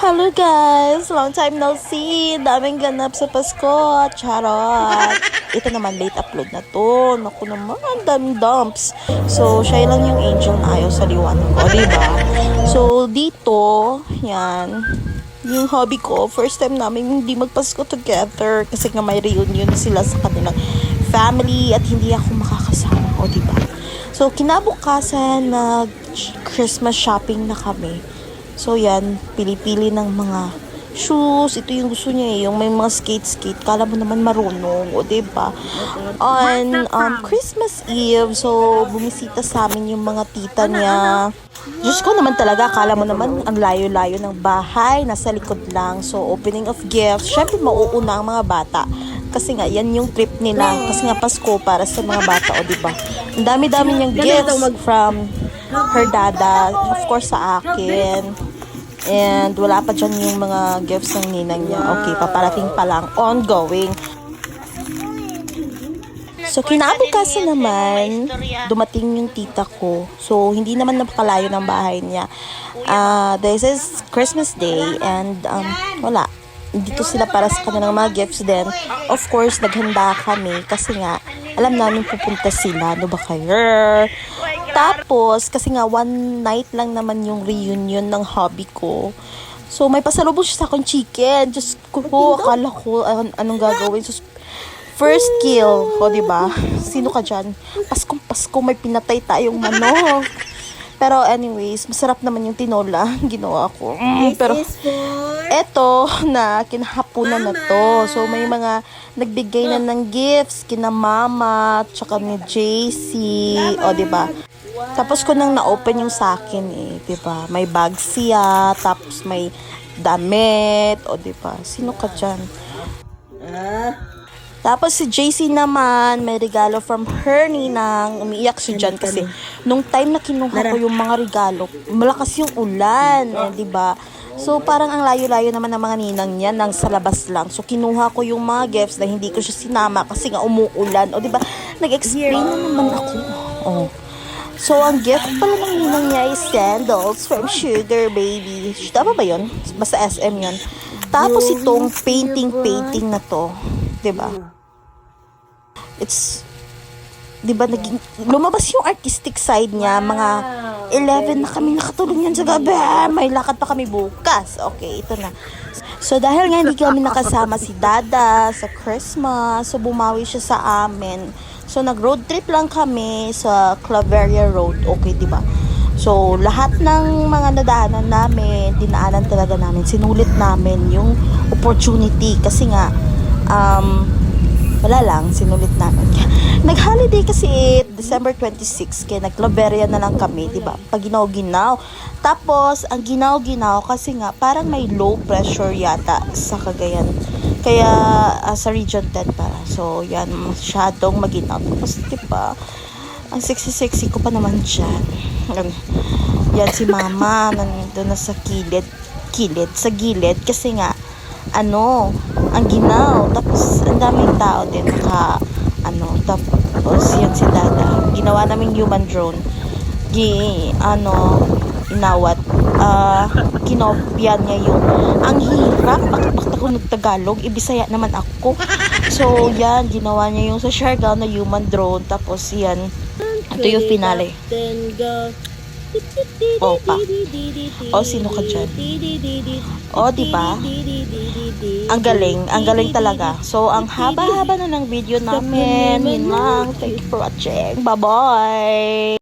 Hello guys! Long time no see! Daming ganap sa Pasko! Charot! Ito naman, late upload na to. Naku naman, daming dumps. So, siya lang yung angel na ayaw sa liwanag ko, diba? So, dito, yan, yung hobby ko, first time namin hindi magpasko together kasi nga may reunion sila sa kanilang family at hindi ako makakasama, o diba? So, kinabukasan, Christmas shopping na kami. So, yan, pili-pili ng mga shoes. Ito yung gusto niya yung may mga skate-skate. Kala mo naman marunong, o diba? On Christmas Eve, so, bumisita sa amin yung mga tita niya. Diyos ko naman talaga, kala mo naman ang layo-layo ng bahay, nasa likod lang. So, opening of gifts, syempre mauuna ang mga bata. Kasi nga, yan yung trip nila. Kasi nga, Pasko para sa mga bata, o diba? Ang dami-dami niyang gifts from her dada, of course sa akin. And wala pa dyan yung mga gifts ng ninang niya. Okay, paparating pa lang. Ongoing. So, kinabukasan naman, dumating yung tita ko. So, hindi naman napakalayo ng bahay niya. This is Christmas Day and wala. Dito sila para sa kanilang mga gifts din. Of course, naghanda kami kasi nga, alam namin pupunta sila. Ano ba kayo? Tapos, kasi nga, one night lang naman yung reunion ng hobby ko. So, may pasalubong siya sa akin chicken. Just ko, akala ko, anong gagawin. So, first kill. O, diba? Sino ka dyan? Paskong Pasko, may pinatay tayong manok. Pero anyways, masarap naman yung tinola. Ginawa ko. Pero, eto na, kinahapunan na to. So, may mga nagbigay na ng gifts kina mama, tsaka ni JC. O, diba? Tapos ko nang na-open yung sa akin eh, 'di ba? May bag siya, tapos may damit, o 'di ba? Sino ka diyan? Tapos si JC naman, may regalo from her ninang. Umiiyak siya dyan kasi nung time na kinuha ko yung mga regalo, malakas yung ulan, eh, 'di ba? So parang ang layo-layo naman ng mga ninang niya nang sa labas lang. So kinuha ko yung mga gifts na hindi ko siya sinama kasi nga umuulan, o 'di ba? Nag-explain na naman ako. Oh. So, ang gift pala ng ninang niya is sandals from Sugar Baby. Tama ba yun? Basta SM yun. Tapos itong painting na to. Diba? It's, diba, lumabas yung artistic side niya. Mga 11 na kami nakatulong yan sa gabi. May lakad pa kami bukas. Okay, ito na. So, dahil nga hindi kami nakasama si Dada sa Christmas, so bumawi siya sa amin. So, nag-road trip lang kami sa Claveria Road. Okay, diba? So, lahat ng mga nadaanan namin, dinaanan talaga namin. Sinulit namin yung opportunity. Kasi nga, wala lang, sinulit namin. Nag-holiday kasi December 26, kaya nag-Claveria na lang kami, diba? Pag ginaw-ginaw. Tapos, ang ginaw-ginaw kasi nga, parang may low pressure yata sa Cagayan. Kaya, sa Region 10 para. So, yan, masyadong maginaw. Tapos, diba, ang sexy-sexy ko pa naman dyan. Yan, si mama, nandun na sa sa gilid. Kasi nga, ang ginaw. Tapos, ang daming tao din, tapos, yan si Dada. Ginawa namin human drone. Inawat. Kinopyan niya yung ang hirap. Bakit ako nagtagalog? Ibisaya naman ako. So, yan. Ginawa niya yung sa Siargao na human drone. Tapos, yan. Ito yung finale. O, pa. O, sino ka dyan? O, diba? Ang galing. Ang galing talaga. So, ang haba-haba na ng video namin. Yun lang. Thank you for watching. Bye-bye!